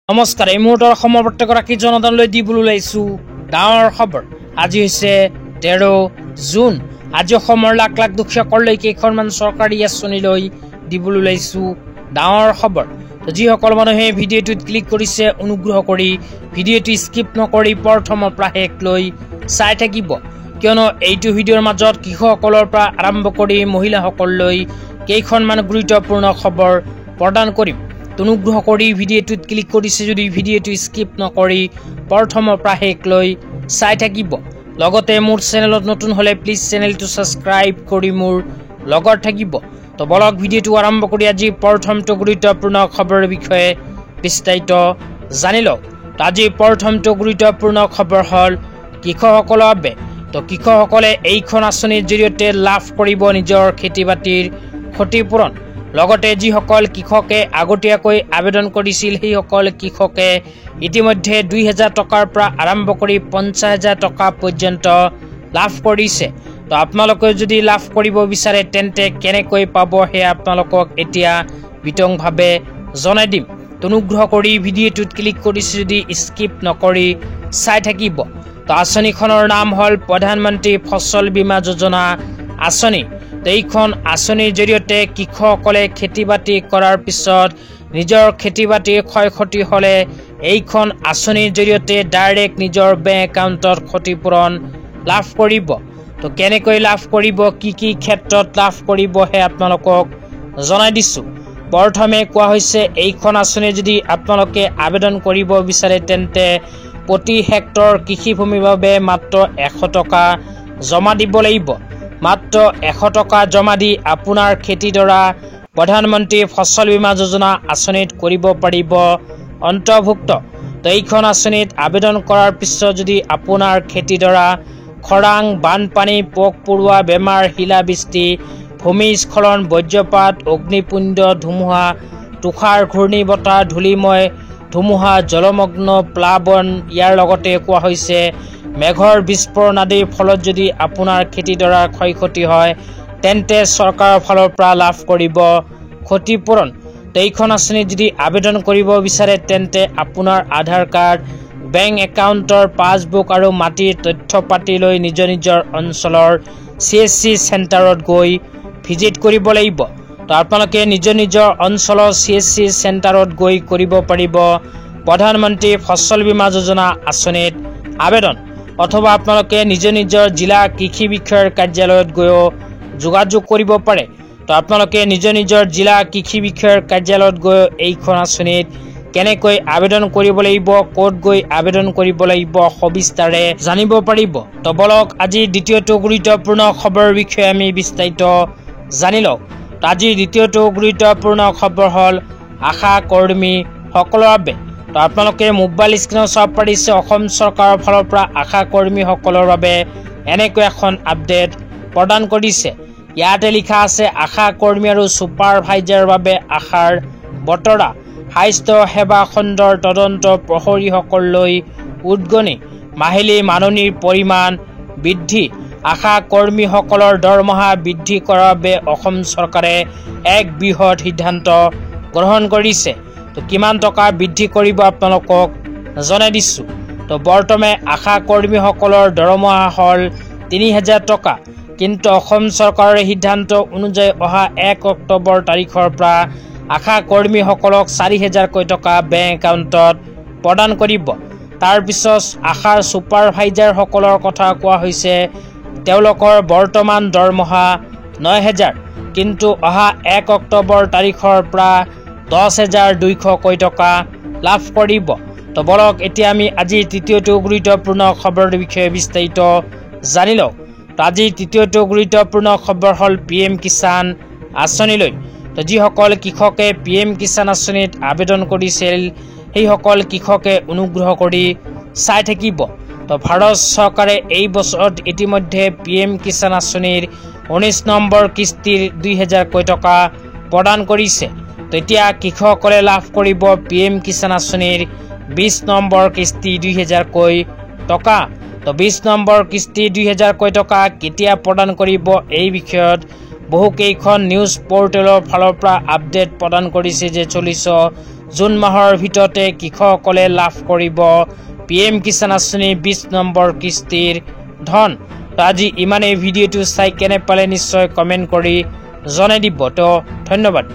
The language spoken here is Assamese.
নমস্কাৰ, এই মুহূৰ্তৰ অসমৰ প্ৰত্যেকগৰাকী জনতালৈ দিবলৈ ওলাইছো ডাঙৰ খবৰ। আজি হৈছে 13 জুন। আজি অসমৰ লাখ লাখ দুখীয়াসকললৈ কেইখনমান চৰকাৰী আঁচনি লৈ দিবলৈ ওলাইছো ডাঙৰ খবৰ। যিসকল মানুহে ভিডিঅ'টোত ক্লিক কৰিছে, অনুগ্ৰহ কৰি ভিডিঅ'টো স্কিপ নকৰি প্ৰথমৰ পৰা শেষ লৈ চাই থাকিব, কিয়নো এইটো ভিডিঅ'ৰ মাজত কৃষকসকলৰ পৰা আৰম্ভ কৰি মহিলাসকললৈ কেইখনমান গুৰুত্বপূৰ্ণ খবৰ প্ৰদান কৰিম। অনুগ্ৰহ কৰি ভিডিঅ'টোত ক্লিক কৰিছে যদি ভিডিঅ'টো স্কিপ নকৰি প্ৰথমৰ পৰা শেষ লৈ চাই থাকিব। লগতে মোৰ চেনেলত নতুন হলে প্লিজ চেনেলটো ছাবস্ক্ৰাইব কৰি মোৰ লগত থাকিব। তো বলক ভিডিঅ'টো আৰম্ভ কৰি আজি প্ৰথমটো গুৰুত্বপূৰ্ণ খবৰৰ বিষয়ে বিস্তাৰিত জানি লওক। আজি প্ৰথমটো গুৰুত্বপূৰ্ণ খবৰ হ'ল কৃষকসকলৰ বাবে। তো কৃষকসকলে এইখন আঁচনিৰ জৰিয়তে লাভ কৰিব নিজৰ খেতি বাতিৰ ক্ষতিপূৰণ। লগতে যিসকল কৃষকে আগতীয়াকৈ আবেদন কৰিছিল সেইসকল কৃষকে ইতিমধ্যে 2000 টকাৰ পৰা আৰম্ভ কৰি 50,000 টকা পৰ্যন্ত লাভ কৰিছে। তো আপোনালোকে যদি লাভ কৰিব বিচাৰে তেন্তে কেনেকৈ পাব সেয়া আপোনালোকক এতিয়া বিতংভাৱে জনাই দিম। অনুগ্ৰহ কৰি ভিডিঅ'টোত ক্লিক কৰিছে যদি স্কিপ নকৰি চাই থাকিব। তো আঁচনিখনৰ নাম হ'ল প্ৰধানমন্ত্ৰী ফচল বীমা যোজনা আঁচনি। এইখন আঁচনিৰ জৰিয়তে কৃষকসকলে খেতি বাতি কৰাৰ পিছত নিজৰ খেতি বাতিৰ ক্ষয় ক্ষতি হ'লে এইখন আঁচনিৰ জৰিয়তে ডাইৰেক্ট নিজৰ বেংক একাউণ্টত ক্ষতিপূৰণ লাভ কৰিব। তো কেনেকৈ লাভ কৰিব, কি কি ক্ষেত্ৰত লাভ কৰিব সেই আপোনালোকক জনাই দিছোঁ। প্ৰথমে কোৱা হৈছে এইখন আঁচনি যদি আপোনালোকে আবেদন কৰিব বিচাৰে তেন্তে প্ৰতি হেক্টৰ কৃষিভূমিৰ বাবে মাত্ৰ 100 টকা জমা দিব লাগিব। মাত্ৰ 100 টকা জমা দি আপোনাৰ খেতিডৰা প্ৰধানমন্ত্ৰী ফচল বীমা যোজনা আঁচনিত কৰিব পাৰিব অন্তৰ্ভুক্ত। তো এইখন আঁচনিত আবেদন কৰাৰ পিছত যদি আপোনাৰ খেতিডৰা খৰাং, বানপানী, পোক পৰুৱা, বেমাৰ, শিলাবৃষ্টি, ভূমিস্খলন, বজ্ৰপাত, অগ্নিপুঞ্জ, ধুমুহা, তুষাৰ, ঘূৰ্ণী বতাহ, ধূলিময় ধুমুহা, জলমগ্ন, প্লাৱন, ইয়াৰ লগতে কোৱা হৈছে মেঘৰ বিস্ফোৰণ আদিৰ ফলত যদি আপোনাৰ খেতিডৰাৰ ক্ষয় ক্ষতি হয় তেন্তে চৰকাৰৰ ফালৰ পৰা লাভ কৰিব ক্ষতিপূৰণ। এইখন আঁচনিত যদি আবেদন কৰিব বিচাৰে তেন্তে আপোনাৰ আধাৰ কাৰ্ড, বেংক একাউণ্টৰ পাছবুক আৰু মাটিৰ তথ্য পাতি লৈ নিজৰ নিজৰ অঞ্চলৰ CSC চেণ্টাৰত গৈ ভিজিট কৰিব লাগিব। তো আপোনালোকে নিজৰ নিজৰ অঞ্চলৰ CSC চেণ্টাৰত গৈ কৰিব পাৰিব প্ৰধানমন্ত্ৰী ফচল বীমা যোজনা আঁচনিত আবেদন, অথবা আপোনালোকে নিজৰ নিজৰ জিলা কৃষি বিষয়াৰ কাৰ্যালয়ত গৈও যোগাযোগ কৰিব পাৰে। তো আপোনালোকে নিজৰ নিজৰ জিলা কৃষি বিষয়াৰ কাৰ্যালয়ত গৈ এইখন আঁচনিত কেনেকৈ আবেদন কৰিব লাগিব, ক'ত গৈ আবেদন কৰিব লাগিব সবিস্তাৰে জানিব পাৰিব। তো বলক আজি দ্বিতীয়টো গুৰুত্বপূৰ্ণ খবৰৰ বিষয়ে আমি বিস্তাৰিত জানি লওঁ। আজিৰ দ্বিতীয়টো গুৰুত্বপূৰ্ণ খবৰ হ'ল আশা কৰ্মীসকলৰ বাবে। তো আপোনালোকে মোবাইল স্ক্ৰীনত চাব পাৰিছে অসম চৰকাৰৰ ফালৰ পৰা আশা কৰ্মীসকলৰ বাবে এনেকৈ এখন আপডেট প্ৰদান কৰিছে। ইয়াতে লিখা আছে আশা কৰ্মী আৰু ছুপাৰভাইজাৰৰ বাবে আশাৰ বতৰা। স্বাস্থ্য সেৱা খণ্ডৰ তদন্ত প্ৰহৰীসকললৈ উদগনি, মাহিলী মাননিৰ পৰিমাণ বৃদ্ধি। আশা কৰ্মীসকলৰ দৰমহা বৃদ্ধি কৰাৰ বাবে অসম চৰকাৰে এক বৃহৎ সিদ্ধান্ত গ্ৰহণ কৰিছে। তো কিমান টকা বৃদ্ধি কৰিব আপোনালোকক জনাই দিছোঁ। তো বৰ্তমান আশা কৰ্মীসকলৰ দৰমহা হ'ল 3000 টকা, কিন্তু অসম চৰকাৰৰ সিদ্ধান্ত অনুযায়ী অহা 1 অক্টোবৰ তাৰিখৰ পৰা আশা কৰ্মীসকলক 4000কৈ টকা বেংক একাউণ্টত প্ৰদান কৰিব। তাৰপিছত আশাৰ ছুপাৰভাইজাৰসকলৰ কথা কোৱা হৈছে তেওঁলোকৰ বৰ্তমান দৰমহা 9000, কিন্তু অহা 1 অক্টোবৰ তাৰিখৰ পৰা 10200কৈ টকা লাভ কৰিব। তো বলক এতিয়া আমি আজিৰ তৃতীয়টো গুৰুত্বপূৰ্ণ খবৰৰ বিষয়ে বিস্তাৰিত জানি লওঁ। তো আজিৰ তৃতীয়টো গুৰুত্বপূৰ্ণ খবৰ হ'ল PM কিষাণ আঁচনিলৈ। তো যিসকল কৃষকে PM কিষাণ আঁচনিত আবেদন কৰিছিল সেইসকল কৃষকে অনুগ্ৰহ কৰি চাই থাকিব। তো ভাৰত চৰকাৰে এই বছৰত ইতিমধ্যে PM কিষাণ আঁচনিৰ 19 নম্বৰ কিস্তিৰ 2000কৈ টকা প্ৰদান কৰিছে। তো এতিয়া কৃষকসকলে লাভ কৰিব PM কিষাণ আঁচনিৰ 20 নম্বৰ কিস্তি 2000কৈ টকা। তো 20 নম্বৰ কিস্তি 2000কৈ টকা কেতিয়া প্ৰদান কৰিব এই বিষয়ত বহুকেইখন নিউজ পৰ্টেলৰ ফালৰ পৰা আপডেট প্ৰদান কৰিছে যে 40 জুন মাহৰ ভিতৰতে কৃষকসকলে লাভ কৰিব PM কিষাণ আঁচনিৰ 20 নম্বৰ কিস্তিৰ ধন। তো আজি ইমানেই। ভিডিঅ'টো চাই কেনে পালে নিশ্চয় কমেণ্ট কৰি জনাই দিব। তো ধন্যবাদ।